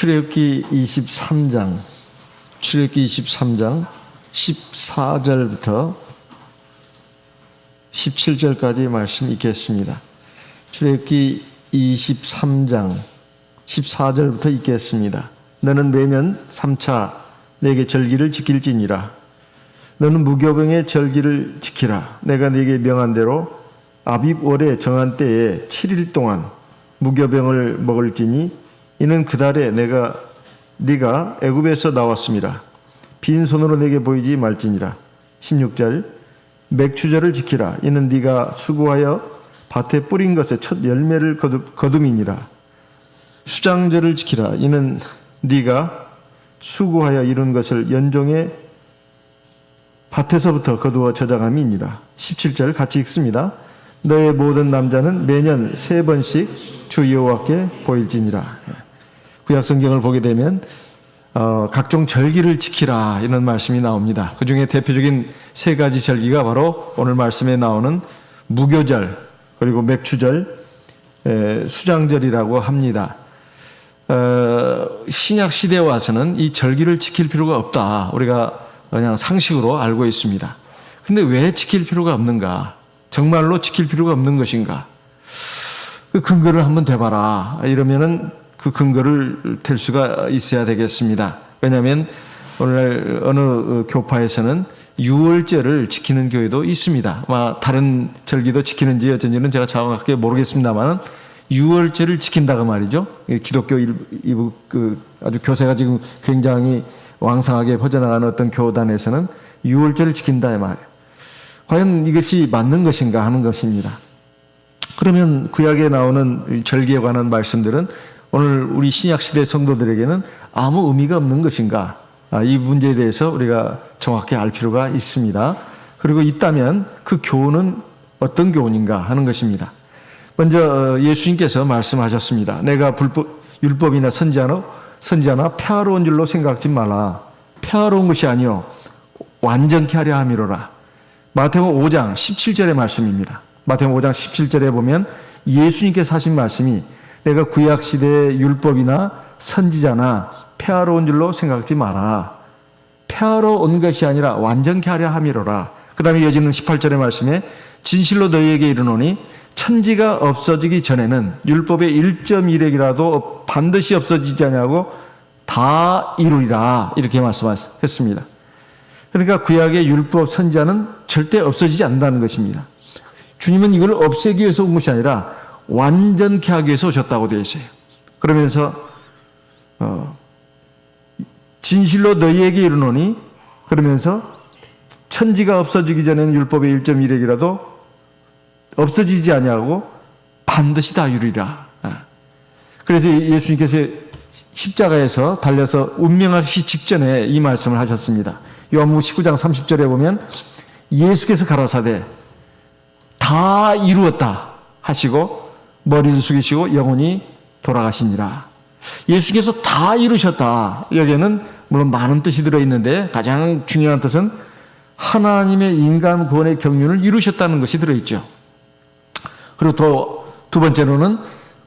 출애굽기 23장 14절부터 17절까지 말씀 읽겠습니다. 출애굽기 23장 14절부터 읽겠습니다. 너는 내년 3차 내게 절기를 지킬지니라. 너는 무교병의 절기를 지키라. 내가 네게 명한 대로 아빕월에 정한 때에 7일 동안 무교병을 먹을지니 이는 그 달에 네가 애굽에서 나왔음이라. 빈손으로 내게 보이지 말지니라. 16절 맥추절을 지키라. 이는 네가 수고하여 밭에 뿌린 것의 첫 열매를 거둠이니라. 수장절을 지키라. 이는 네가 수고하여 이룬 것을 연종의 밭에서부터 거두어 저장함이니라. 17절 같이 읽습니다. 너의 모든 남자는 매년 3번씩 주 여호와께 보일지니라. 구약 성경을 보게 되면 각종 절기를 지키라 이런 말씀이 나옵니다. 그 중에 대표적인 3가지 절기가 바로 오늘 말씀에 나오는 무교절 그리고 맥추절, 수장절이라고 합니다. 신약 시대에 와서는 이 절기를 지킬 필요가 없다. 우리가 그냥 상식으로 알고 있습니다. 근데 왜 지킬 필요가 없는가? 정말로 지킬 필요가 없는 것인가? 그 근거를 한번 대봐라. 이러면은 그 근거를 댈 수가 있어야 되겠습니다. 왜냐하면 오늘날 어느 교파에서는 유월절을 지키는 교회도 있습니다. 아마 다른 절기도 지키는지 어쩐지는 제가 정확하게 모르겠습니다만 유월절을 지킨다고 말이죠. 기독교 일부 아주 교세가 지금 굉장히 왕성하게 퍼져나가는 어떤 교단에서는 유월절을 지킨다 이 말이에요. 과연 이것이 맞는 것인가 하는 것입니다. 그러면 구약에 나오는 절기에 관한 말씀들은 오늘 우리 신약시대 성도들에게는 아무 의미가 없는 것인가? 이 문제에 대해서 우리가 정확히 알 필요가 있습니다. 그리고 있다면 그 교훈은 어떤 교훈인가 하는 것입니다. 먼저 예수님께서 말씀하셨습니다. 내가 율법이나 선지자나 폐하로운 줄로 생각지 말라. 폐하로운 것이 아니요 완전케 하려 함이로라. 마태복음 5장 17절의 말씀입니다. 마태복음 5장 17절에 보면 예수님께서 하신 말씀이 내가 구약시대의 율법이나 선지자나 폐하로운 줄로 생각지 마라. 폐하러 온 것이 아니라 완전케 하려 함이로라. 그 다음에 이어지는 18절의 말씀에 진실로 너희에게 이르노니 천지가 없어지기 전에는 율법의 1.1핵이라도 반드시 없어지지 아니하고 다 이루리라. 이렇게 말씀했습니다. 그러니까 구약의 율법 선지자는 절대 없어지지 않는다는 것입니다. 주님은 이걸 없애기 위해서 온 것이 아니라 완전케 하기 위해서 오셨다고 되어 있어요. 그러면서 진실로 너희에게 이르노니 그러면서 천지가 없어지기 전에는 율법의 1.1핵이라도 없어지지 아니하고 반드시 다 이루리라. 그래서 예수님께서 십자가에서 달려서 운명하기 직전에 이 말씀을 하셨습니다. 요한복음 19장 30절에 보면 예수께서 가라사대 다 이루었다 하시고 머리를 숙이시고 영원히 돌아가시니라. 예수께서 다 이루셨다. 여기에는 물론 많은 뜻이 들어있는데 가장 중요한 뜻은 하나님의 인간 구원의 경륜을 이루셨다는 것이 들어있죠. 그리고 또 두 번째로는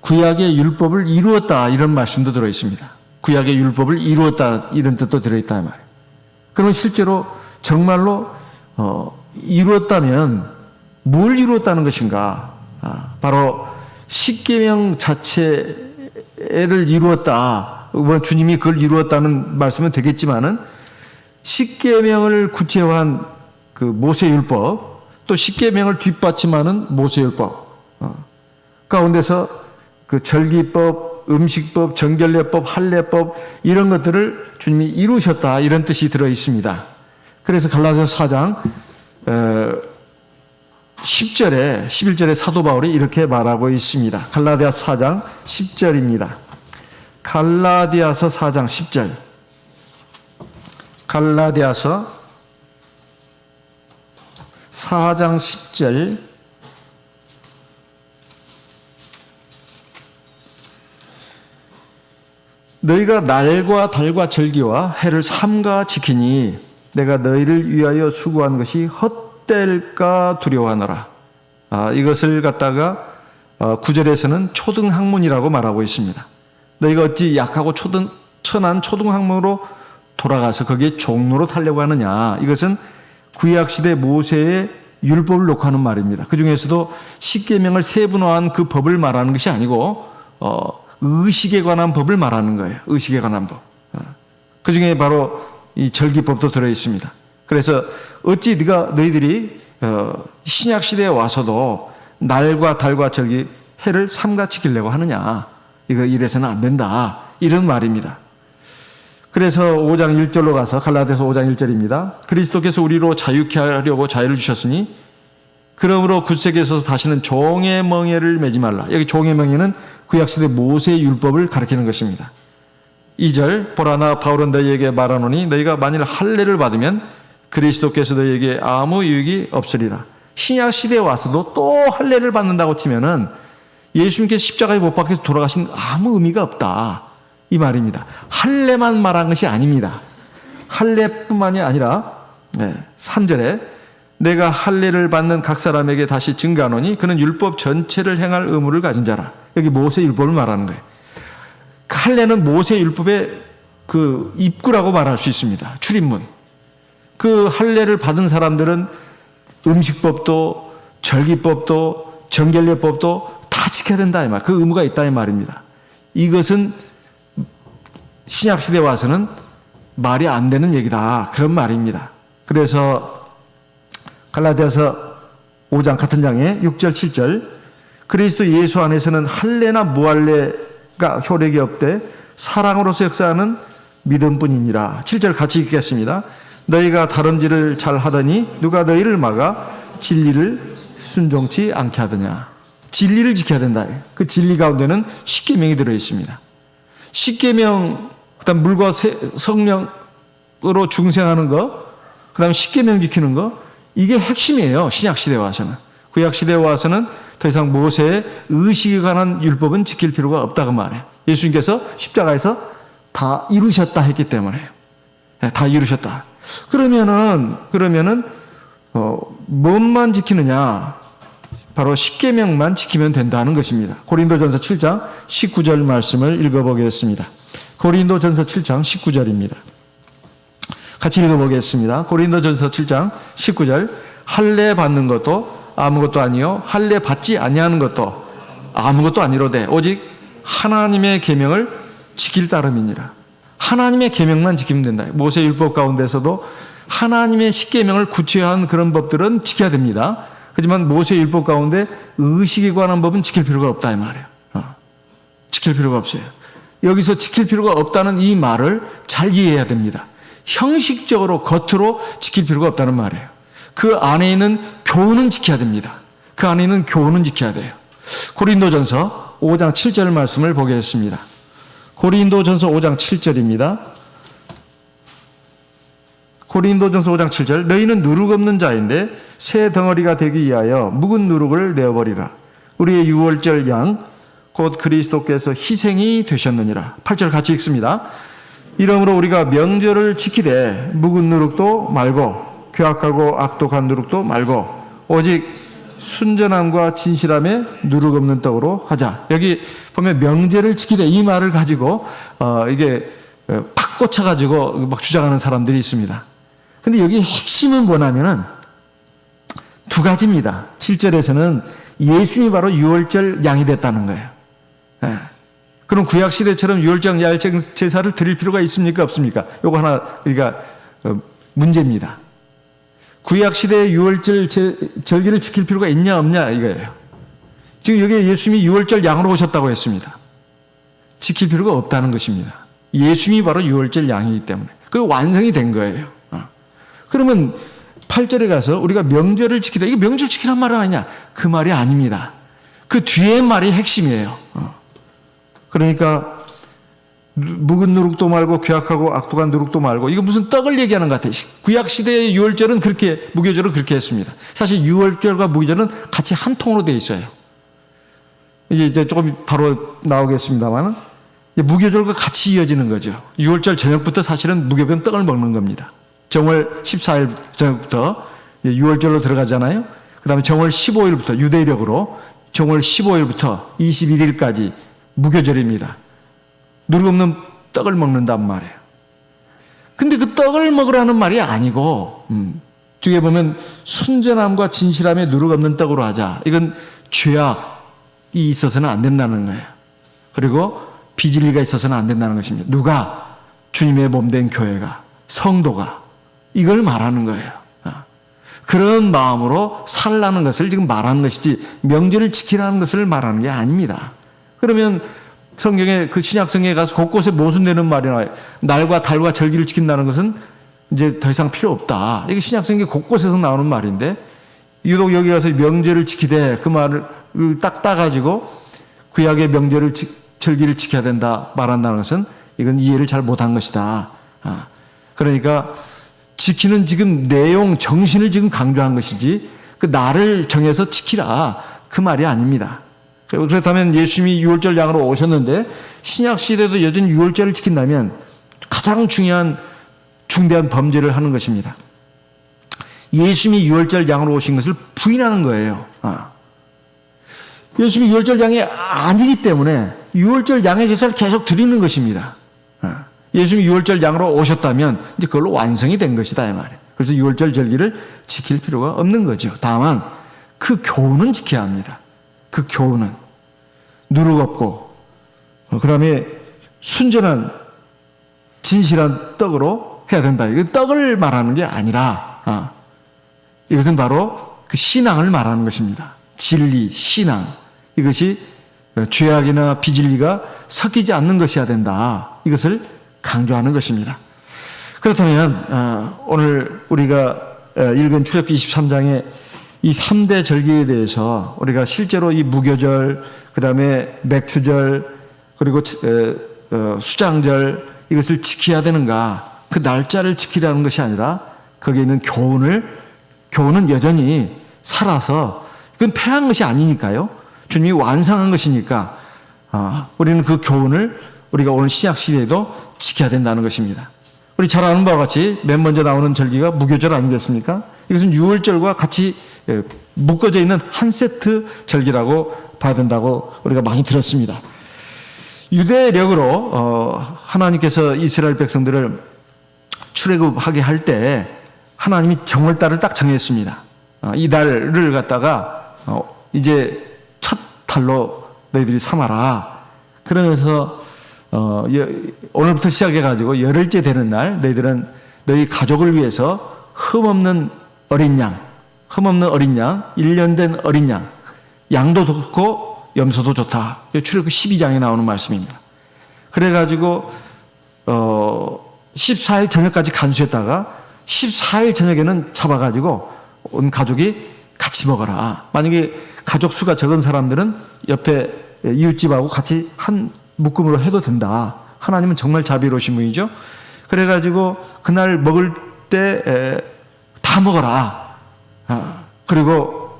구약의 율법을 이루었다 이런 말씀도 들어있습니다. 구약의 율법을 이루었다 이런 뜻도 들어있다 말이에요. 그러면 실제로 정말로 이루었다면 뭘 이루었다는 것인가? 바로 십계명 자체를 이루었다. 주님이 그걸 이루었다는 말씀은 되겠지만은 십계명을 구체화한 그 모세율법 또 십계명을 뒷받침하는 모세율법 가운데서 그 절기법, 음식법, 정결례법, 할례법 이런 것들을 주님이 이루셨다 이런 뜻이 들어 있습니다. 그래서 갈라디아서 4장 10절에 11절에 사도 바울이 이렇게 말하고 있습니다. 갈라디아서 4장 10절입니다. 갈라디아서 4장 10절. 갈라디아서 4장 10절. 너희가 날과 달과 절기와 해를 삼가 지키니 내가 너희를 위하여 수고한 것이 헛될까 두려워하노라. 이것을 갖다가 9절에서는 초등학문이라고 말하고 있습니다. 너희가 어찌 약하고 선한 초등학문으로 돌아가서 거기에 종로로 타려고 하느냐. 이것은 구약시대 모세의 율법을 놓고 하는 말입니다. 그 중에서도 십계명을 세분화한 그 법을 말하는 것이 아니고 의식에 관한 법을 말하는 거예요. 의식에 관한 법. 그 중에 바로 이 절기법도 들어 있습니다. 그래서 어찌 너희들이 신약 시대에 와서도 날과 달과 절기 해를 삼가 지키려고 하느냐. 이거 이래서는 안 된다. 이런 말입니다. 그래서 5장 1절로 가서 갈라디아서 5장 1절입니다. 그리스도께서 우리로 자유케 하려고 자유를 주셨으니 그러므로 굳세게 서서 다시는 종의 멍에를 매지 말라. 여기 종의 멍에는 구약시대 모세의 율법을 가리키는 것입니다. 2절 보라 나 바울은 너희에게 말하노니 너희가 만일 할례를 받으면 그리스도께서 너희에게 아무 유익이 없으리라. 신약시대에 와서도 또 할례를 받는다고 치면은 예수님께서 십자가에 못 박혀서 돌아가신 아무 의미가 없다. 이 말입니다. 할례만 말한 것이 아닙니다. 할례뿐만이 아니라 3절에 내가 할례를 받는 각 사람에게 다시 증가하노니 그는 율법 전체를 행할 의무를 가진 자라. 여기 모세 율법을 말하는 거예요. 할례는 모세 율법의 그 입구라고 말할 수 있습니다. 출입문. 그 할례를 받은 사람들은 음식법도 절기법도 정결례법도 다 지켜야 된다 이 말. 그 의무가 있다 이 말입니다. 이것은 신약시대에 와서는 말이 안 되는 얘기다. 그런 말입니다. 그래서 갈라디아서 5장 같은 장에 6절 7절 그리스도 예수 안에서는 할례나 무할례가 효력이 없되 사랑으로서 역사하는 믿음뿐이니라. 7절 같이 읽겠습니다. 너희가 다름질을 잘 하더니 누가 너희를 막아 진리를 순종치 않게 하더냐. 진리를 지켜야 된다. 그 진리 가운데는 십계명이 들어 있습니다. 십계명 그다음 물과 성령으로 중생하는 거, 그다음에 십계명 지키는 거, 이게 핵심이에요. 신약 시대에 와서는. 구약 시대에 와서는 더 이상 모세의 의식에 관한 율법은 지킬 필요가 없다고 말해요. 예수님께서 십자가에서 다 이루셨다 했기 때문에. 다 이루셨다. 그러면은 뭔만 지키느냐? 바로 십계명만 지키면 된다는 것입니다. 고린도전서 7장 19절 말씀을 읽어보겠습니다. 고린도전서 7장 19절입니다. 같이 읽어보겠습니다. 고린도전서 7장 19절 할례 받는 것도 아무것도 아니요 할례 받지 아니하는 것도 아무것도 아니로되 오직 하나님의 계명을 지킬 따름이니라. 하나님의 계명만 지키면 된다. 모세 율법 가운데서도 하나님의 십계명을 구체화한 그런 법들은 지켜야 됩니다. 하지만 모세 율법 가운데 의식에 관한 법은 지킬 필요가 없다 이 말이에요. 지킬 필요가 없어요. 여기서 지킬 필요가 없다는 이 말을 잘 이해해야 됩니다. 형식적으로 겉으로 지킬 필요가 없다는 말이에요. 그 안에 있는 교훈은 지켜야 됩니다. 그 안에 있는 교훈은 지켜야 돼요. 고린도전서 5장 7절 말씀을 보겠습니다. 고린도전서 5장 7절입니다. 고린도전서 5장 7절 너희는 누룩 없는 자인데 새 덩어리가 되기 위하여 묵은 누룩을 내어버리라. 우리의 유월절 양 곧 그리스도께서 희생이 되셨느니라. 8절 같이 읽습니다. 이러므로 우리가 명절을 지키되 묵은 누룩도 말고 괴악하고 악독한 누룩도 말고 오직 순전함과 진실함에 누룩 없는 떡으로 하자. 여기 보면 명절을 지키되 이 말을 가지고 이게 팍 꽂혀가지고 막 주장하는 사람들이 있습니다. 근데 여기 핵심은 뭐냐면은 두 가지입니다. 7절에서는 예수님이 바로 유월절 양이 됐다는 거예요. 네. 그럼 구약시대처럼 유월절 양 제사를 드릴 필요가 있습니까? 없습니까? 요거 하나 우리가 문제입니다. 구약시대의 유월절 절기를 지킬 필요가 있냐 없냐 이거예요. 지금 여기 예수님이 유월절 양으로 오셨다고 했습니다. 지킬 필요가 없다는 것입니다. 예수님이 바로 유월절 양이기 때문에. 그 완성이 된 거예요. 그러면 8절에 가서 우리가 명절을 지키다. 이게 명절 지키란 말은 아니냐? 그 말이 아닙니다. 그 뒤에 말이 핵심이에요. 그러니까 묵은 누룩도 말고 괴악하고 악독한 누룩도 말고 이거 무슨 떡을 얘기하는 것 같아요. 구약시대의 유월절은 그렇게 무교절은 그렇게 했습니다. 사실 유월절과 무교절은 같이 한 통으로 되어 있어요. 이제 조금 바로 나오겠습니다만 무교절과 같이 이어지는 거죠. 유월절 저녁부터 사실은 무교병 떡을 먹는 겁니다. 정월 14일 저녁부터 유월절로 들어가잖아요. 그 다음에 정월 15일부터 유대력으로 정월 15일부터 21일까지 무교절입니다. 누룩 없는 떡을 먹는단 말이에요. 근데 그 떡을 먹으라는 말이 아니고 뒤에 보면 순전함과 진실함에 누룩 없는 떡으로 하자. 이건 죄악이 있어서는 안 된다는 거예요. 그리고 비진리가 있어서는 안 된다는 것입니다. 누가? 주님의 몸된 교회가, 성도가 이걸 말하는 거예요. 그런 마음으로 살라는 것을 지금 말하는 것이지 명절을 지키라는 것을 말하는 게 아닙니다. 그러면 성경에 그 신약성경에 가서 곳곳에 모순되는 말이 나와요. 날과 달과 절기를 지킨다는 것은 이제 더 이상 필요 없다. 이게 신약성경 곳곳에서 나오는 말인데 유독 여기 가서 명절을 지키되 그 말을 딱 따가지고 구약의 명절을 절기를 지켜야 된다 말한다는 것은 이건 이해를 잘 못한 것이다. 그러니까 지키는 지금 내용, 정신을 지금 강조한 것이지 그 날을 정해서 지키라 그 말이 아닙니다. 그렇다면 예수님이 유월절 양으로 오셨는데 신약 시대도 여전히 유월절을 지킨다면 가장 중요한 중대한 범죄를 하는 것입니다. 예수님이 유월절 양으로 오신 것을 부인하는 거예요. 예수님이 유월절 양이 아니기 때문에 유월절 양의 제사를 계속 드리는 것입니다. 예수님이 유월절 양으로 오셨다면 이제 그걸로 완성이 된 것이다 이 말이에요. 그래서 유월절 절기를 지킬 필요가 없는 거죠. 다만 그 교훈은 지켜야 합니다. 그 교훈은 누룩 없고 그다음에 순전한 진실한 떡으로 해야 된다. 이거 떡을 말하는 게 아니라 이것은 바로 그 신앙을 말하는 것입니다. 진리, 신앙 이것이 죄악이나 비진리가 섞이지 않는 것이어야 된다. 이것을 강조하는 것입니다. 그렇다면 오늘 우리가 읽은 출애굽기 23장의 이 3대 절기에 대해서 우리가 실제로 이 무교절, 그 다음에 맥주절, 그리고 수장절 이것을 지켜야 되는가? 그 날짜를 지키라는 것이 아니라 거기에 있는 교훈은 여전히 살아서 그건 패한 것이 아니니까요. 주님이 완성한 것이니까 우리는 그 교훈을 우리가 오늘 신약 시대에도 지켜야 된다는 것입니다. 우리 잘 아는 바와 같이 맨 먼저 나오는 절기가 무교절 아니겠습니까? 이것은 유월절과 같이 묶어져 있는 한 세트 절기라고 봐야 된다고 우리가 많이 들었습니다. 유대력으로 하나님께서 이스라엘 백성들을 출애굽하게 할 때 하나님이 정월달을 딱 정했습니다. 이 달을 갖다가 이제 첫 달로 너희들이 삼아라. 그러면서 오늘부터 시작해가지고 열흘째 되는 날 너희들은 너희 가족을 위해서 흠없는 어린 양, 1년 된 어린 양, 양도 좋고 염소도 좋다. 출애굽 12장에 나오는 말씀입니다. 그래가지고 14일 저녁까지 간수했다가 14일 저녁에는 잡아가지고 온 가족이 같이 먹어라. 만약에 가족 수가 적은 사람들은 옆에 이웃집하고 같이 한 묶음으로 해도 된다. 하나님은 정말 자비로우신 분이죠. 그래가지고 그날 먹을 때 다 먹어라. 그리고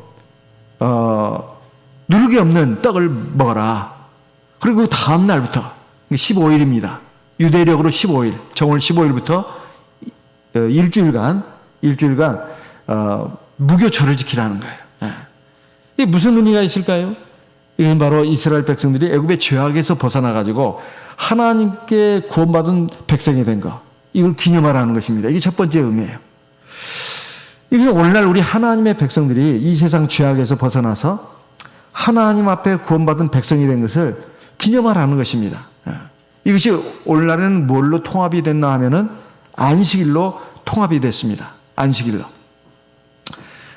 누룩이 없는 떡을 먹어라. 그리고 다음 날부터 15일입니다. 유대력으로 15일, 정월 15일부터 일주일간 무교절을 지키라는 거예요. 이게 무슨 의미가 있을까요? 이건 바로 이스라엘 백성들이 애굽의 죄악에서 벗어나가지고 하나님께 구원받은 백성이 된 것, 이걸 기념하라는 것입니다. 이게 첫 번째 의미예요. 이게 오늘날 우리 하나님의 백성들이 이 세상 죄악에서 벗어나서 하나님 앞에 구원받은 백성이 된 것을 기념하라는 것입니다. 이것이 오늘날에는 뭘로 통합이 됐나 하면은 안식일로 통합이 됐습니다. 안식일로.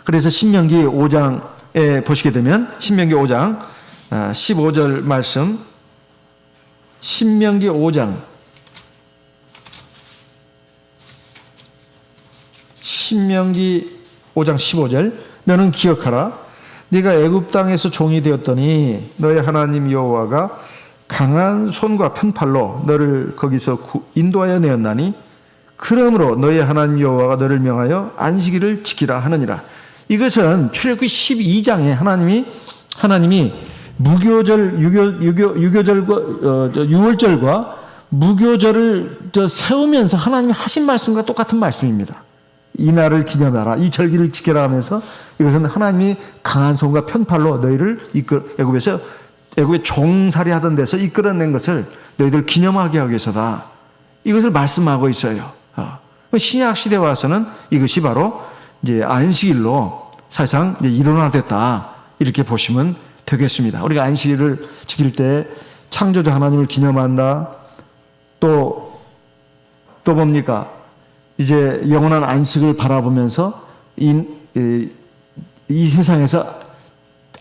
그래서 신명기 5장에 보시게 되면 신명기 5장 15절 말씀, 신명기 5장 15절 너는 기억하라. 네가 애굽 땅에서 종이 되었더니 너의 하나님 여호와가 강한 손과 편팔로 너를 거기서 인도하여 내었나니 그러므로 너의 하나님 여호와가 너를 명하여 안식일을 지키라 하느니라. 이것은 출애굽기 12장에 하나님이 무교절, 유월절과 무교절을 세우면서 하나님이 하신 말씀과 똑같은 말씀입니다. 이 날을 기념하라, 이 절기를 지켜라 하면서 이것은 하나님이 강한 손과 편팔로 너희를 애굽에서 애굽의 종살이 하던 데서 이끌어낸 것을 너희들 기념하게 하기 위해서다. 이것을 말씀하고 있어요. 신약 시대에 와서는 이것이 바로 이제 안식일로 사실상 이제 일어나됐다. 이렇게 보시면 되겠습니다. 우리가 안식일을 지킬 때 창조주 하나님을 기념한다. 또 뭡니까? 이제 영원한 안식을 바라보면서 이 세상에서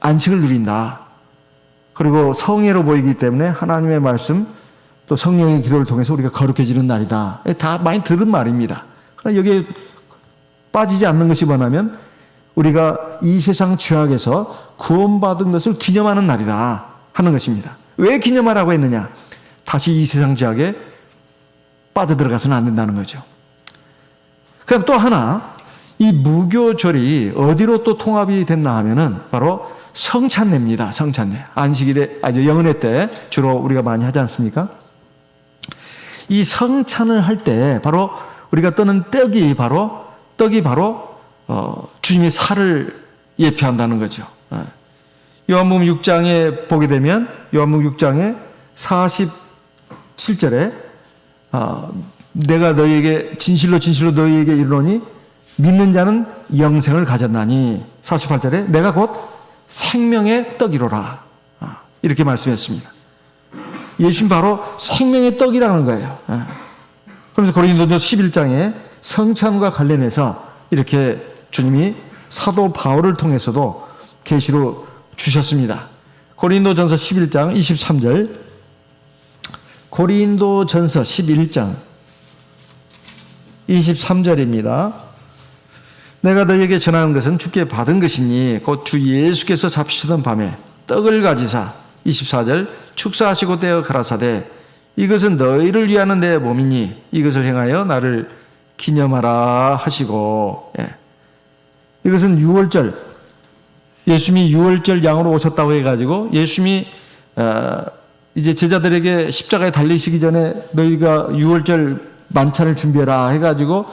안식을 누린다. 그리고 성회로 보이기 때문에 하나님의 말씀 또 성령의 기도를 통해서 우리가 거룩해지는 날이다. 다 많이 들은 말입니다. 그러나 여기에 빠지지 않는 것이 뭐냐면 우리가 이 세상 죄악에서 구원받은 것을 기념하는 날이라 하는 것입니다. 왜 기념하라고 했느냐? 다시 이 세상 죄악에 빠져들어가서는 안 된다는 거죠. 그럼 또 하나, 이 무교절이 어디로 또 통합이 됐나 하면은 바로 성찬례입니다. 성찬례. 안식일에, 영은회 때 주로 우리가 많이 하지 않습니까? 이 성찬을 할 때 바로 우리가 떠는 떡이 바로 주님의 살을 예표한다는 거죠. 요한복음 6장에 보게 되면 요한복음 6장에 47절에 내가 너희에게 진실로 너희에게 이르노니 믿는 자는 영생을 가졌나니 48절에 내가 곧 생명의 떡이로라 이렇게 말씀했습니다. 예수님 바로 생명의 떡이라는 거예요. 그래서 고린도전서 11장에 성찬과 관련해서 이렇게 주님이 사도 바울을 통해서도 계시로 주셨습니다. 고린도전서 11장 23절 고린도전서 11장 23절입니다. 내가 너희에게 전하는 것은 주께 받은 것이니 곧 주 예수께서 잡히시던 밤에 떡을 가지사 24절 축사하시고 떼어 가라사대 이것은 너희를 위하는 내 몸이니 이것을 행하여 나를 기념하라 하시고 이것은 6월절 예수님이 6월절 양으로 오셨다고 해가지고 예수님이 이제 제자들에게 십자가에 달리시기 전에 너희가 6월절 만찬을 준비해라 해가지고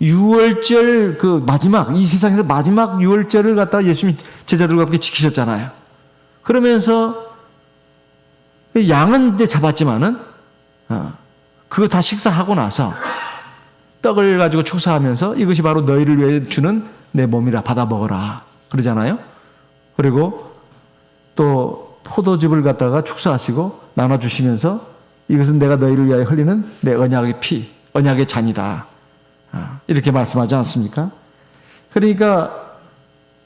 6월절 그 마지막 이 세상에서 마지막 6월절을 갖다가 예수님이 제자들과 함께 지키셨잖아요. 그러면서 양은 이제 잡았지만은 그거 다 식사하고 나서 떡을 가지고 축사하면서 이것이 바로 너희를 위해 주는 내 몸이라 받아 먹어라 그러잖아요. 그리고 또 포도즙을 갖다가 축사하시고 나눠주시면서 이것은 내가 너희를 위하여 흘리는 내 언약의 피, 언약의 잔이다. 이렇게 말씀하지 않습니까? 그러니까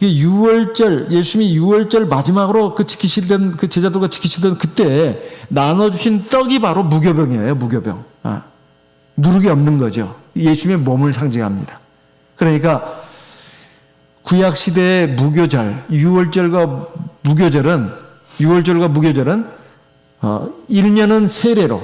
6월절, 예수님이 6월절 마지막으로 그 지키시던, 그 제자들과 지키시던 그때 나눠주신 떡이 바로 무교병이에요, 무교병. 누룩이 없는 거죠. 예수님의 몸을 상징합니다. 그러니까 구약시대의 무교절, 6월절과 무교절은 1년은 세례로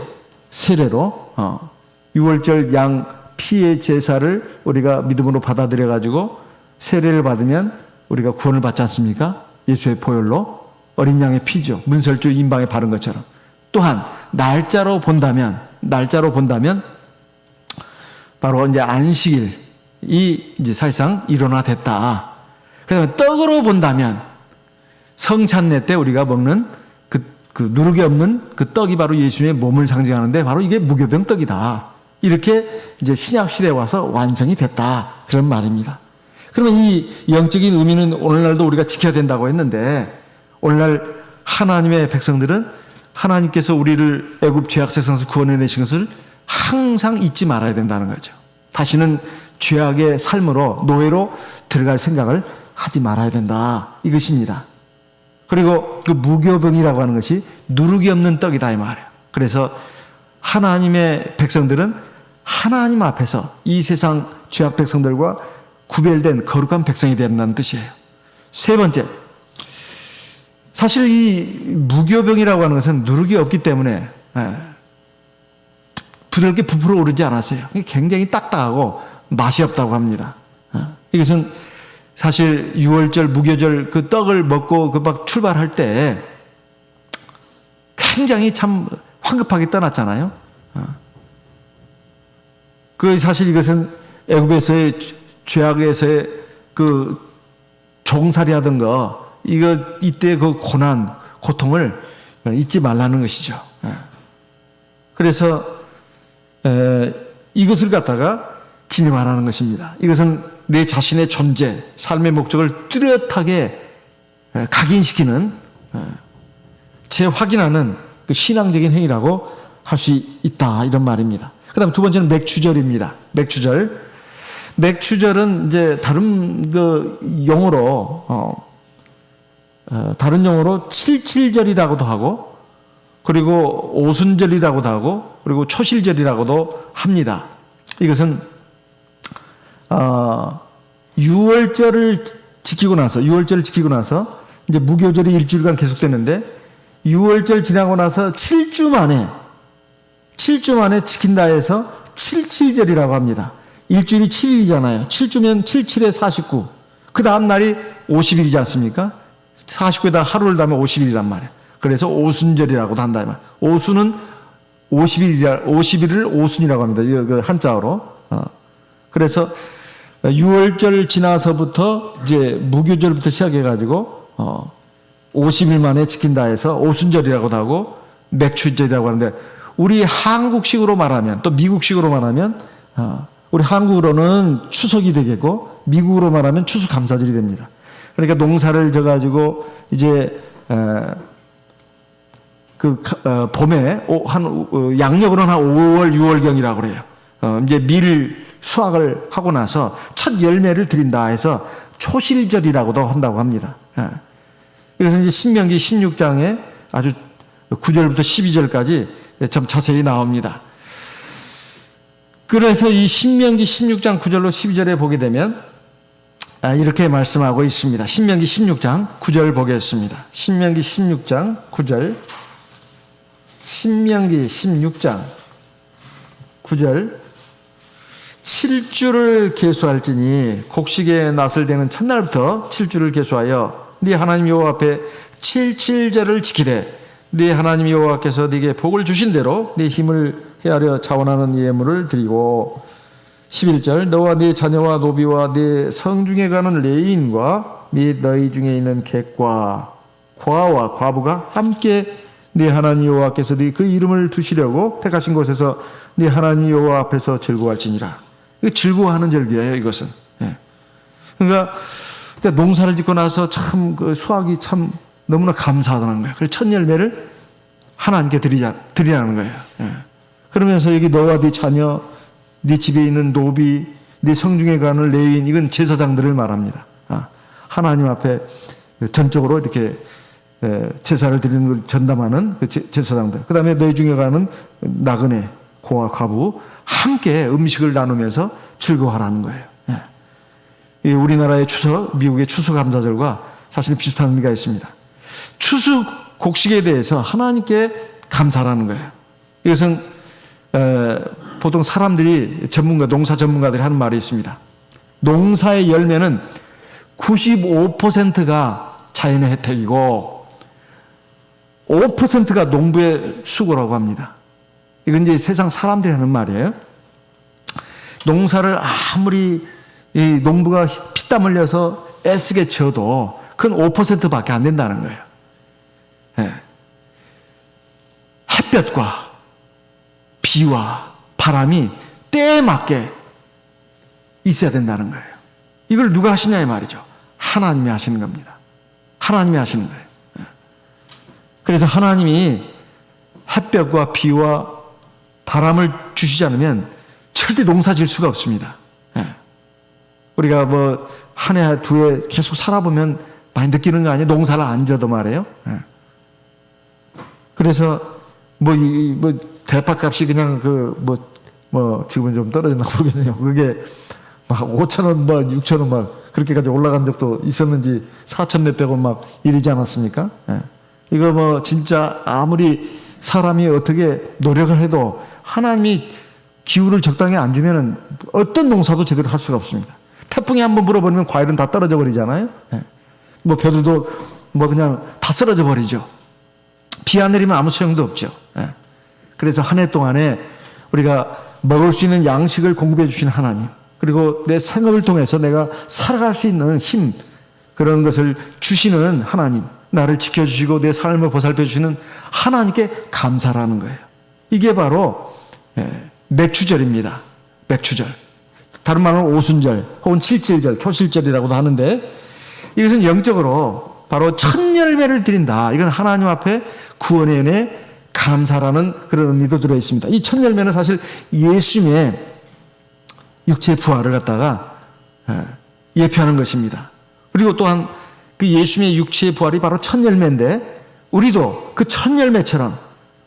6월절 양 피의 제사를 우리가 믿음으로 받아들여가지고 세례를 받으면 우리가 구원을 받지 않습니까? 예수의 보혈로 어린 양의 피죠. 문설주 임방에 바른 것처럼. 또한 날짜로 본다면 바로 이제 안식일이 이제 사실상 일어나됐다. 그다음에 떡으로 본다면 성찬례 때 우리가 먹는 그 누룩이 없는 그 떡이 바로 예수님의 몸을 상징하는데 바로 이게 무교병 떡이다. 이렇게 이제 신약 시대에 와서 완성이 됐다. 그런 말입니다. 그러면 이 영적인 의미는 오늘날도 우리가 지켜야 된다고 했는데 오늘날 하나님의 백성들은 하나님께서 우리를 애굽 죄악 세상에서 구원해내신 것을 항상 잊지 말아야 된다는 거죠. 다시는 죄악의 삶으로 노예로 들어갈 생각을 하지 말아야 된다. 이것입니다. 그리고 그 무교병이라고 하는 것이 누룩이 없는 떡이다 이 말이에요. 그래서 하나님의 백성들은 하나님 앞에서 이 세상 죄악 백성들과 구별된 거룩한 백성이 된다는 뜻이에요. 세 번째, 사실 이 무교병이라고 하는 것은 누룩이 없기 때문에 부드럽게 부풀어 오르지 않았어요. 굉장히 딱딱하고 맛이 없다고 합니다. 이것은 사실 6월절, 무교절 그 떡을 먹고 그 막 출발할 때 굉장히 참 황급하게 떠났잖아요. 그 사실 이것은 애굽에서의 죄악에서의 그 종살이 하던 거 이때 그 고난, 고통을 잊지 말라는 것이죠. 그래서 이것을 갖다가 기념하라는 것입니다. 이것은 내 자신의 존재, 삶의 목적을 뚜렷하게 각인시키는 재확인하는 그 신앙적인 행위라고 할 수 있다, 이런 말입니다. 그 다음 두 번째는 맥추절입니다. 맥추절은 이제 다른 그 용어로 다른 용어로 칠칠절이라고도 하고, 그리고 오순절이라고도 하고, 그리고 초실절이라고도 합니다. 이것은 6월절을 지키고 나서 이제 무교절이 일주일간 계속되는데, 6월절 지나고 나서 7주 만에 지킨다 해서 칠칠절이라고 합니다. 일주일이 7일이잖아요. 7주면 77에 49. 그 다음 날이 50일이지 않습니까? 49에다 하루를 더하면 50일이란 말이에요. 그래서 오순절이라고도 한다. 오순은 50일을 오순이라고 합니다. 그 한자어로. 그래서 6월절 지나서부터 이제 무교절부터 시작해가지고 50일 만에 지킨다 해서 오순절이라고도 하고 맥추절이라고 하는데, 우리 한국식으로 말하면, 또 미국식으로 말하면, 우리 한국으로는 추석이 되겠고, 미국으로 말하면 추수감사절이 됩니다. 그러니까 농사를 져가지고 이제 봄에 양력으로는 한 5월, 6월경이라고 그래요. 이제 밀 수확을 하고 나서 첫 열매를 드린다 해서 초실절이라고도 한다고 합니다. 이것은 이제 신명기 16장에 아주 9절부터 12절까지 좀 자세히 나옵니다. 그래서 이 신명기 16장 9절로 12절에 보게 되면 이렇게 말씀하고 있습니다. 신명기 16장 9절 보겠습니다. 신명기 16장 9절. 신명기 16장 9절. 7주를 계수할지니 곡식의 낫을 대는 첫날부터 7주를 계수하여 네 하나님 여호와 앞에 칠칠절을 지키되 네 하나님 여호와께서 네게 복을 주신 대로 네 힘을 헤아려 자원하는 예물을 드리고, 11절 너와 네 자녀와 노비와 네 성중에 가는 레위인과 및 너희 중에 있는 객과 과와 과부가 함께 네 하나님 여호와께서 네 그 이름을 두시려고 택하신 곳에서 네 하나님 여호와 앞에서 즐거워할지니라. 즐거워하는 절기예요, 이것은. 그러니까 농사를 짓고 나서 참 그 수확이 참 너무나 감사하다는 거예요. 그래서 첫 열매를 하나님께 드리라는 거예요. 그러면서 여기 너와 네 자녀, 네 집에 있는 노비, 네 성중에 가는 레위인, 이건 제사장들을 말합니다. 하나님 앞에 전적으로 이렇게 제사를 드리는 걸 전담하는 그 제사장들. 그 다음에 너희 중에 가는 나그네, 고와 과부 함께 음식을 나누면서 즐거워하라는 거예요. 우리나라의 추석, 미국의 추수감사절과 사실 비슷한 의미가 있습니다. 추수 곡식에 대해서 하나님께 감사라는 거예요. 이것은 보통 사람들이 농사 전문가들이 하는 말이 있습니다. 농사의 열매는 95%가 자연의 혜택이고 5%가 농부의 수고라고 합니다. 이건 이제 세상 사람들이 하는 말이에요. 농사를 아무리 이 농부가 피땀 흘려서 애쓰게 지어도 그건 5%밖에 안 된다는 거예요. 햇볕과 비와 바람이 때에 맞게 있어야 된다는 거예요. 이걸 누가 하시냐 이 말이죠. 하나님이 하시는 겁니다. 하나님이 하시는 거예요. 그래서 하나님이 햇볕과 비와 바람을 주시지 않으면 절대 농사 질 수가 없습니다. 우리가 뭐 한 해, 두 해 계속 살아보면 많이 느끼는 거 아니에요? 농사를 안 지어도 말이에요. 그래서 뭐 대파값이 그냥 지금은 좀 떨어졌나 모르겠네요. 그게 막 5,000원, 6,000원 막 그렇게까지 올라간 적도 있었는지 4천 몇백 원 막 이러지 않았습니까? 이거 진짜 아무리 사람이 어떻게 노력을 해도 하나님이 기후를 적당히 안 주면은 어떤 농사도 제대로 할 수가 없습니다. 태풍이 한번 불어버리면 과일은 다 떨어져 버리잖아요. 벼들도 그냥 다 쓰러져 버리죠. 비 안 내리면 아무 소용도 없죠. 그래서 한 해 동안에 우리가 먹을 수 있는 양식을 공급해 주신 하나님, 그리고 내 생업을 통해서 내가 살아갈 수 있는 힘, 그런 것을 주시는 하나님, 나를 지켜주시고 내 삶을 보살펴 주시는 하나님께 감사라는 거예요. 이게 바로 맥추절입니다. 맥추절. 다른 말로는 오순절 혹은 칠칠절, 초실절이라고도 하는데, 이것은 영적으로 바로 첫 열매를 드린다. 이건 하나님 앞에 구원의 은혜 감사라는 그런 의미도 들어 있습니다. 이 첫 열매는 사실 예수님의 육체 부활을 갖다가 예표하는 것입니다. 그리고 또한 그 예수님의 육체의 부활이 바로 첫 열매인데, 우리도 그 첫 열매처럼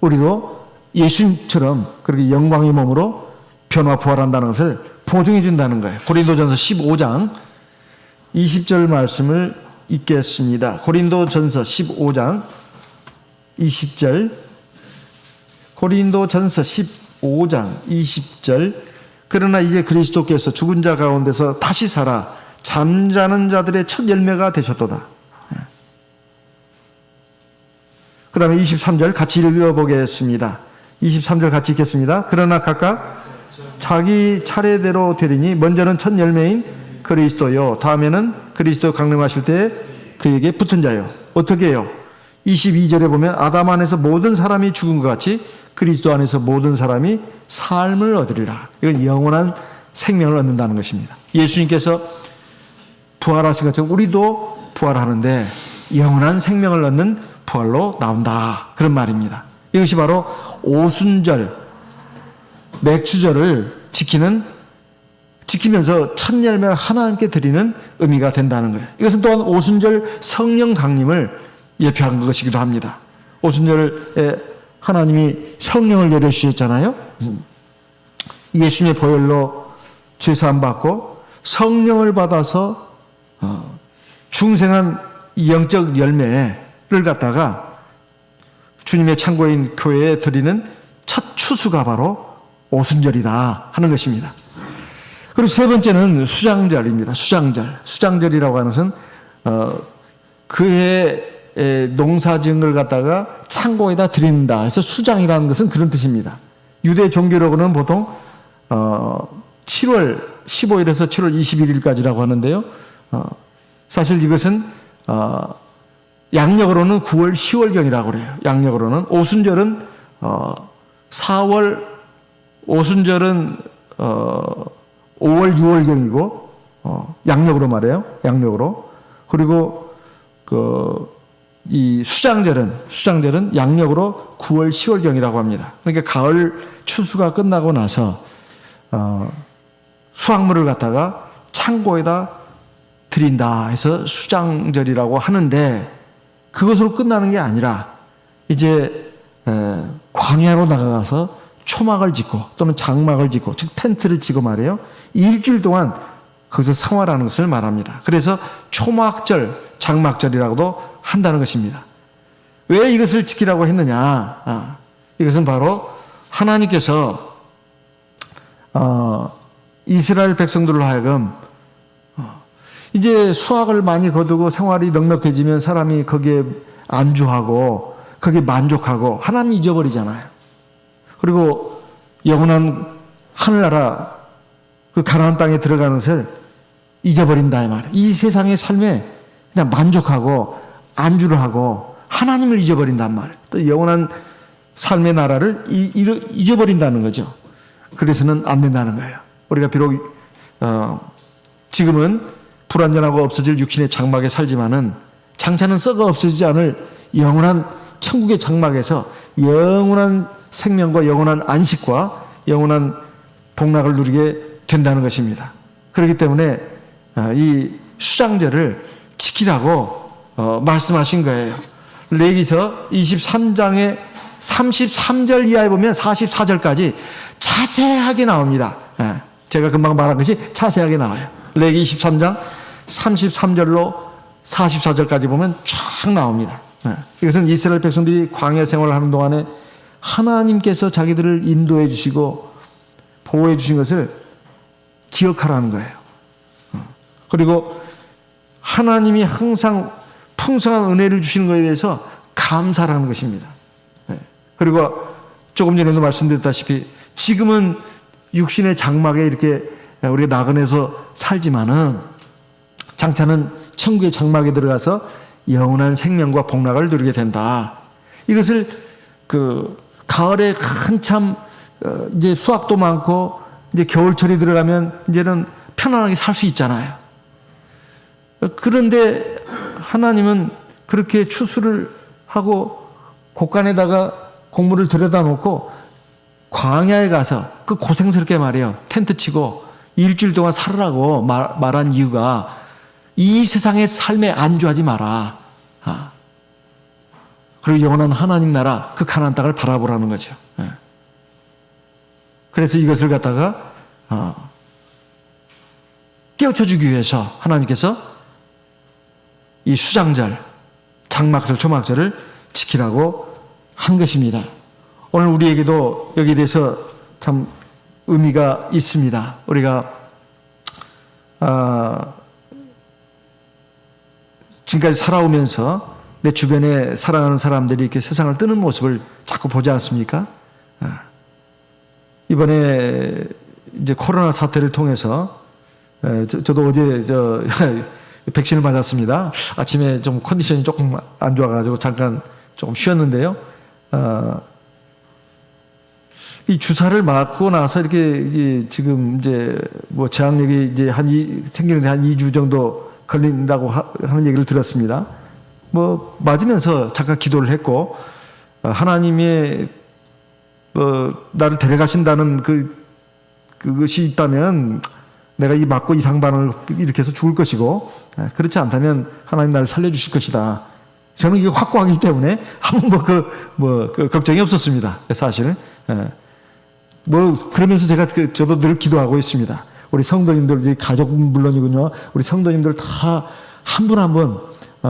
우리도 예수님처럼 그렇게 영광의 몸으로 변화 부활한다는 것을 보증해 준다는 거예요. 고린도전서 15장 20절 말씀을 읽겠습니다. 고린도전서 15장 20절. 고린도전서 15장 20절. 그러나 이제 그리스도께서 죽은 자 가운데서 다시 살아 잠자는 자들의 첫 열매가 되셨도다. 그 다음에 23절 같이 읽어보겠습니다. 23절 같이 읽겠습니다. 그러나 각각 자기 차례대로 되리니 먼저는 첫 열매인 그리스도요, 다음에는 그리스도 강림하실 때 그에게 붙은 자요. 어떻게 해요? 22절에 보면 아담 안에서 모든 사람이 죽은 것 같이 그리스도 안에서 모든 사람이 삶을 얻으리라. 이건 영원한 생명을 얻는다는 것입니다. 예수님께서 부활하신 것처럼 우리도 부활하는데 영원한 생명을 얻는 부활로 나온다. 그런 말입니다. 이것이 바로 오순절, 맥추절을 지키면서 첫 열매를 하나님께 드리는 의미가 된다는 거예요. 이것은 또한 오순절 성령 강림을 예표한 것이기도 합니다. 오순절에 하나님이 성령을 내려주셨잖아요. 예수님의 보혈로 죄사함 받고 성령을 받아서 중생한 영적 열매를 갖다가 주님의 창고인 교회에 드리는 첫 추수가 바로 오순절이다 하는 것입니다. 그리고 세 번째는 수장절입니다. 수장절이라고 하는 것은 그의 농사지은 갖다가 창고에다 드린다. 그래서 수장이라는 것은 그런 뜻입니다. 유대 종교로는 보통 7월 15일에서 7월 21일까지라고 하는데요. 사실 이것은 양력으로는 9월 10월경이라고 그래요. 양력으로는. 오순절은 4월, 오순절은 5월 6월경이고 양력으로 말해요. 양력으로. 그리고 이 수장절은 양력으로 9월 10월경이라고 합니다. 그러니까 가을 추수가 끝나고 나서 수확물을 갖다가 창고에다 드린다 해서 수장절이라고 하는데, 그것으로 끝나는 게 아니라 이제 광야로 나가서 초막을 짓고 또는 장막을 짓고, 즉 텐트를 치고 말이에요. 일주일 동안 거기서 생활하는 것을 말합니다. 그래서 초막절, 장막절이라고도 한다는 것입니다. 왜 이것을 지키라고 했느냐? 이것은 바로 하나님께서 이스라엘 백성들로 하여금 이제 수확을 많이 거두고 생활이 넉넉해지면 사람이 거기에 안주하고 거기에 만족하고 하나님 잊어버리잖아요. 그리고 영원한 하늘나라 그 가나안 땅에 들어가는 것을 잊어버린다 이 말이에요. 이 세상의 삶에 그냥 만족하고 안주를 하고 하나님을 잊어버린단 말이에요. 또 영원한 삶의 나라를 잊어버린다는 거죠. 그래서는 안 된다는 거예요. 우리가 비록 지금은 불완전하고 없어질 육신의 장막에 살지만은 장차는 썩어 없어지지 않을 영원한 천국의 장막에서 영원한 생명과 영원한 안식과 영원한 복락을 누리게 된다는 것입니다. 그렇기 때문에 이 수장절을 지키라고 말씀하신 거예요. 레위기서 23장의 33절 이하에 보면 44절까지 자세하게 나옵니다. 제가 금방 말한 것이 자세하게 나와요. 레위기 23장 33절로 44절까지 보면 쫙 나옵니다. 이것은 이스라엘 백성들이 광야 생활을 하는 동안에 하나님께서 자기들을 인도해 주시고 보호해 주신 것을 기억하라는 거예요. 그리고 하나님이 항상 풍성한 은혜를 주시는 것에 대해서 감사라는 것입니다. 그리고 조금 전에도 말씀드렸다시피 지금은 육신의 장막에 이렇게 우리가 나그네서 살지만은 장차는 천국의 장막에 들어가서 영원한 생명과 복락을 누리게 된다. 이것을 가을에 한참 이제 수확도 많고 이제 겨울철이 들어가면 이제는 편안하게 살 수 있잖아요. 그런데 하나님은 그렇게 추수를 하고 곳간에다가 곡물을 들여다 놓고 광야에 가서 그 고생스럽게 말이에요. 텐트 치고 일주일 동안 살으라고 말한 이유가 이 세상의 삶에 안주하지 마라. 그리고 영원한 하나님 나라 그 가나안 땅을 바라보라는 거죠. 그래서 이것을 갖다가 깨우쳐주기 위해서 하나님께서 이 수장절, 장막절, 초막절을 지키라고 한 것입니다. 오늘 우리에게도 여기에 대해서 참 의미가 있습니다. 우리가 지금까지 살아오면서 내 주변에 사랑하는 사람들이 이렇게 세상을 뜨는 모습을 자꾸 보지 않습니까? 이번에 이제 코로나 사태를 통해서 저도 어제 백신을 맞았습니다. 아침에 좀 컨디션이 조금 안 좋아가지고 잠깐 조금 쉬었는데요. 이 주사를 맞고 나서 이렇게 지금 이제 뭐 제약력이 이제 생기는데 한 2주 정도 걸린다고 하는 얘기를 들었습니다. 뭐 맞으면서 잠깐 기도를 했고 하나님의 나를 데려가신다는 그것이 있다면 내가 이 맞고 이상반응을 일으켜서 죽을 것이고 그렇지 않다면 하나님 나를 살려주실 것이다. 저는 이게 확고하기 때문에 아무 걱정이 없었습니다. 사실은. 그러면서 저도 늘 기도하고 있습니다. 우리 성도님들, 가족은 물론이군요. 우리 성도님들 다 한 분 한 분,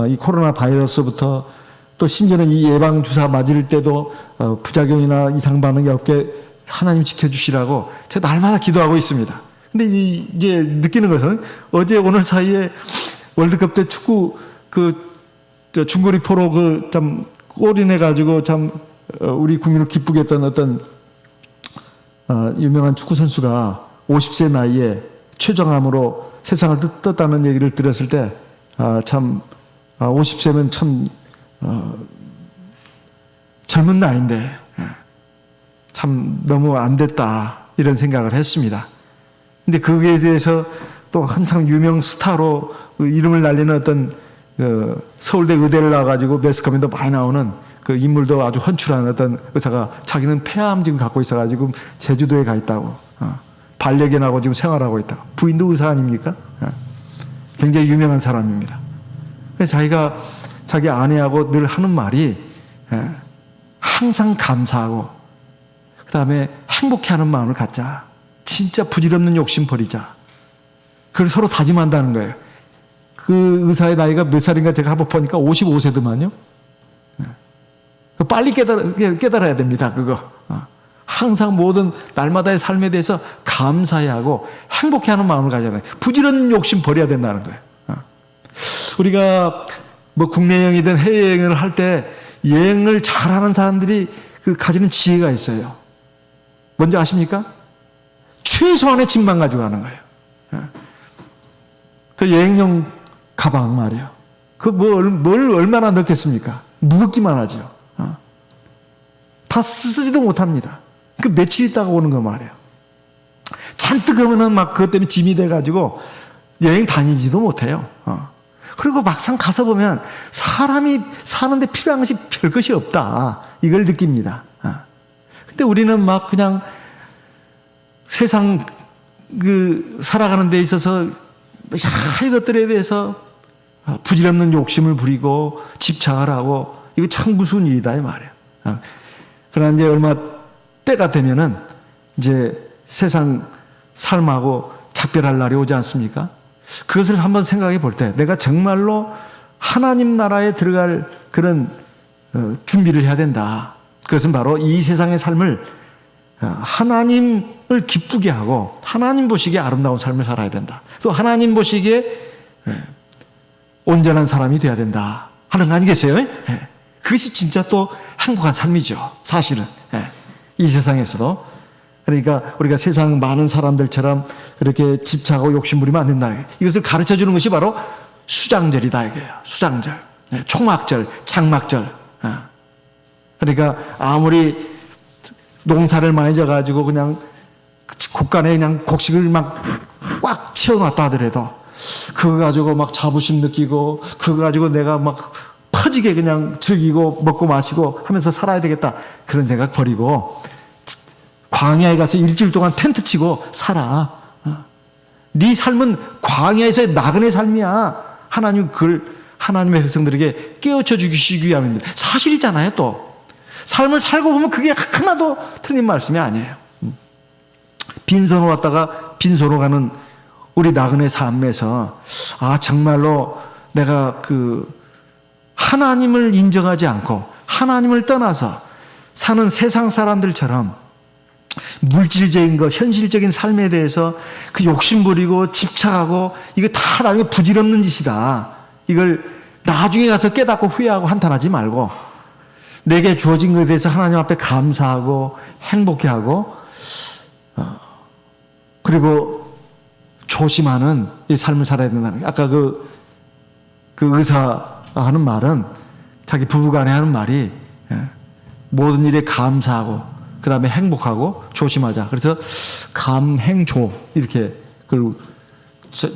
이 코로나 바이러스부터 또 심지어는 이 예방주사 맞을 때도 부작용이나 이상반응이 없게 하나님 지켜주시라고 제가 날마다 기도하고 있습니다. 근데 이제 느끼는 것은 어제 오늘 사이에 월드컵 때 축구 중거리 포로 참 골인해가지고 참 우리 국민을 기쁘게 했던 어떤 유명한 축구 선수가 50세 나이에 췌장암으로 세상을 떴다는 얘기를 들었을 때 참 50세면 참 젊은 나이인데 참 너무 안 됐다 이런 생각을 했습니다. 근데 거기에 대해서 또 한창 유명 스타로 이름을 날리는 어떤 서울대 의대를 나와가지고 매스컴에도 많이 나오는 그 인물도 아주 헌출한 어떤 의사가 자기는 폐암 지금 갖고 있어가지고 제주도에 가 있다고 반려견하고 지금 생활하고 있다고. 부인도 의사 아닙니까? 굉장히 유명한 사람입니다. 그래서 자기가 자기 아내하고 늘 하는 말이 항상 감사하고 그 다음에 행복해하는 마음을 갖자. 진짜 부질없는 욕심 버리자. 그걸 서로 다짐한다는 거예요. 그 의사의 나이가 몇 살인가 제가 한번 보니까 55세더만요. 빨리 깨달아야 됩니다. 그거. 항상 모든 날마다의 삶에 대해서 감사해야 하고 행복해하는 마음을 가져야 돼요. 부질없는 욕심 버려야 된다는 거예요. 우리가 뭐 국내 여행이든 해외 여행을 할 때 여행을 잘하는 사람들이 가지는 지혜가 있어요. 뭔지 아십니까? 최소한의 짐만 가지고 가는 거예요. 그 여행용 가방 말이에요. 뭘 얼마나 넣겠습니까? 무겁기만 하죠. 다 쓰지도 못합니다. 며칠 있다가 오는 거 말이에요. 잔뜩 하면은 막 그것 때문에 짐이 돼가지고 여행 다니지도 못해요. 그리고 막상 가서 보면 사람이 사는데 필요한 것이 별 것이 없다. 이걸 느낍니다. 근데 우리는 막 그냥 세상 살아가는 데 있어서 여러 것들에 대해서 부질없는 욕심을 부리고 집착을 하고 이거 참 무서운 일이다 이 말이에요. 그러나 이제 얼마 때가 되면은 이제 세상 삶하고 작별할 날이 오지 않습니까? 그것을 한번 생각해 볼 때 내가 정말로 하나님 나라에 들어갈 그런 준비를 해야 된다. 그것은 바로 이 세상의 삶을 하나님을 기쁘게 하고 하나님 보시기에 아름다운 삶을 살아야 된다. 또 하나님 보시기에 온전한 사람이 돼야 된다 하는 거 아니겠어요? 그것이 진짜 또 행복한 삶이죠. 사실은 이 세상에서도. 그러니까 우리가 세상 많은 사람들처럼 그렇게 집착하고 욕심 부리면 안 된다. 이것을 가르쳐주는 것이 바로 수장절이다 이거예요. 수장절. 초막절, 장막절. 그러니까 아무리 농사를 많이 져가지고 그냥 국간에 그냥 곡식을 막 꽉 채워놨다 하더라도 그거 가지고 막 자부심 느끼고 그거 가지고 내가 막 퍼지게 그냥 즐기고 먹고 마시고 하면서 살아야 되겠다. 그런 생각 버리고 광야에 가서 일주일 동안 텐트 치고 살아. 네 삶은 광야에서의 나그네 삶이야. 하나님 그걸 하나님의 백성들에게 깨우쳐 주시기 위함입니다. 사실이잖아요. 또 삶을 살고 보면 그게 하나도 틀린 말씀이 아니에요. 빈손으로 왔다가 빈손으로 가는 우리 나그네 삶에서 정말로 내가 하나님을 인정하지 않고 하나님을 떠나서 사는 세상 사람들처럼 물질적인 것, 현실적인 삶에 대해서 그 욕심 부리고 집착하고 이거 다 나중에 부질없는 짓이다. 이걸 나중에 가서 깨닫고 후회하고 한탄하지 말고 내게 주어진 것에 대해서 하나님 앞에 감사하고 행복해하고 그리고 조심하는 이 삶을 살아야 된다는 거예요. 아까 그 의사가 하는 말은 자기 부부간에 하는 말이 모든 일에 감사하고 그 다음에 행복하고 조심하자. 그래서 감행조 이렇게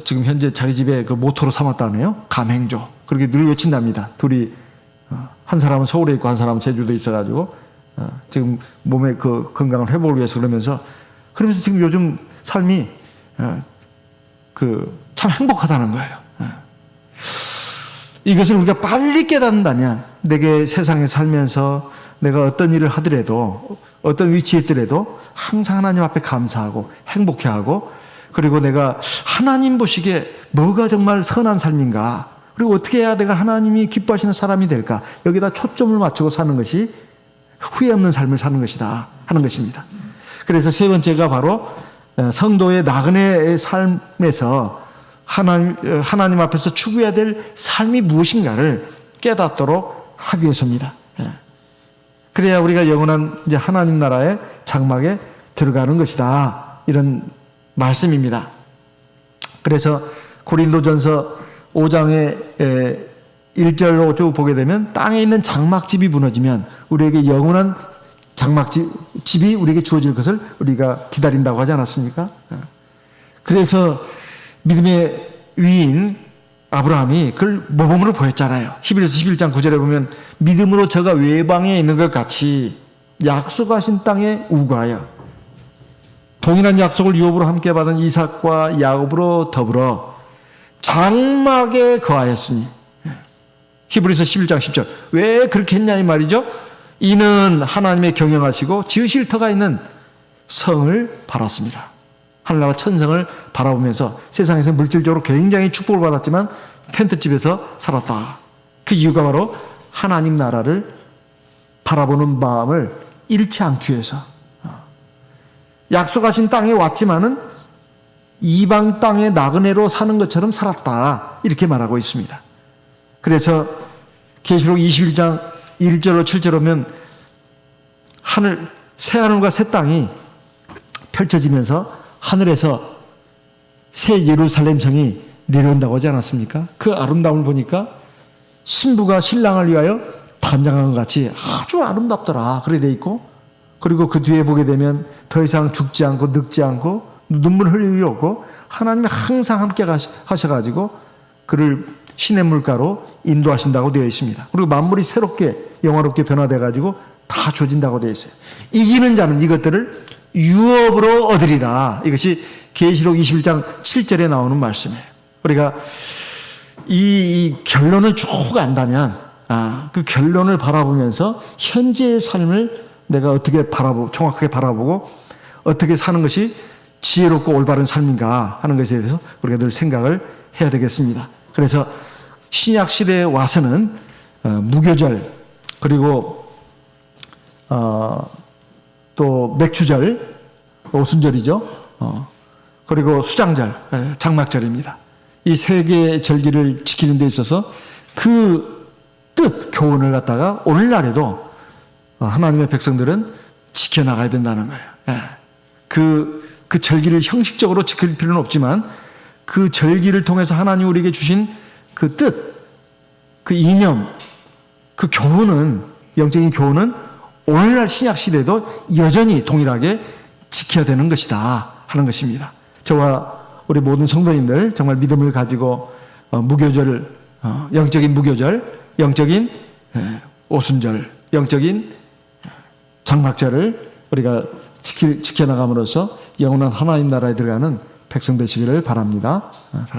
지금 현재 자기 집에 그 모토로 삼았다네요. 감행조. 그렇게 늘 외친답니다. 둘이 한 사람은 서울에 있고 한 사람은 제주도에 있어가지고 지금 몸의 그 건강을 회복을 위해서 그러면서 지금 요즘 삶이 참 행복하다는 거예요. 이것을 우리가 빨리 깨닫는다면 내게 세상에 살면서 내가 어떤 일을 하더라도 어떤 위치에 있더라도 항상 하나님 앞에 감사하고 행복해하고 그리고 내가 하나님 보시기에 뭐가 정말 선한 삶인가 그리고 어떻게 해야 내가 하나님이 기뻐하시는 사람이 될까 여기다 초점을 맞추고 사는 것이 후회 없는 삶을 사는 것이다 하는 것입니다. 그래서 세 번째가 바로 성도의 나그네의 삶에서 하나님 앞에서 추구해야 될 삶이 무엇인가를 깨닫도록 하기 위해서입니다. 그래야 우리가 영원한 이제 하나님 나라의 장막에 들어가는 것이다. 이런 말씀입니다. 그래서 고린도전서 5장의 1절로 쭉 보게 되면 땅에 있는 장막집이 무너지면 우리에게 영원한 장막집이 우리에게 주어질 것을 우리가 기다린다고 하지 않았습니까? 그래서 믿음의 위인 아브라함이 그걸 모범으로 보였잖아요. 히브리서 11장 9절에 보면 믿음으로 저가 외방에 있는 것 같이 약속하신 땅에 우거하여 동일한 약속을 유업으로 함께 받은 이삭과 야곱으로 더불어 장막에 거하였으니 히브리서 11장 10절 왜 그렇게 했냐 이 말이죠. 이는 하나님의 경영하시고 지으실 터가 있는 성을 바랐습니다. 하늘나라 천성을 바라보면서 세상에서 물질적으로 굉장히 축복을 받았지만 텐트집에서 살았다. 그 이유가 바로 하나님 나라를 바라보는 마음을 잃지 않기 위해서 약속하신 땅에 왔지만은 이방 땅의 나그네로 사는 것처럼 살았다. 이렇게 말하고 있습니다. 그래서 계시록 21장 1절로 7절 오면 새 하늘과 새 땅이 펼쳐지면서 하늘에서 새 예루살렘 성이 내려온다고 하지 않았습니까? 그 아름다움을 보니까 신부가 신랑을 위하여 단장한 것 같이 아주 아름답더라. 그래 돼 있고 그리고 그 뒤에 보게 되면 더 이상 죽지 않고 늙지 않고 눈물 흘릴 일 없고 하나님이 항상 함께 하셔가지고 그를 신의 물가로 인도하신다고 되어 있습니다. 그리고 만물이 새롭게 영화롭게 변화돼가지고 다 주어진다고 되어 있어요. 이기는 자는 이것들을 유업으로 얻으리라. 이것이 계시록 21장 7절에 나오는 말씀이에요. 우리가 이 결론을 쭉 안다면 그 결론을 바라보면서 현재의 삶을 내가 어떻게 정확하게 바라보고 어떻게 사는 것이 지혜롭고 올바른 삶인가 하는 것에 대해서 우리가 늘 생각을 해야 되겠습니다. 그래서 신약 시대에 와서는 무교절 그리고 또 맥추절, 오순절이죠. 그리고 수장절, 장막절입니다. 이 세 개의 절기를 지키는 데 있어서 그 뜻, 교훈을 갖다가 오늘날에도 하나님의 백성들은 지켜나가야 된다는 거예요. 그 절기를 형식적으로 지킬 필요는 없지만 그 절기를 통해서 하나님 우리에게 주신 그 뜻, 그 이념, 그 교훈은, 영적인 교훈은 오늘날 신약 시대도 여전히 동일하게 지켜야 되는 것이다 하는 것입니다. 저와 우리 모든 성도님들 정말 믿음을 가지고 무교절, 영적인 무교절, 영적인 오순절, 영적인 장막절을 우리가 지켜나감으로써 영원한 하나님 나라에 들어가는 백성 되시기를 바랍니다.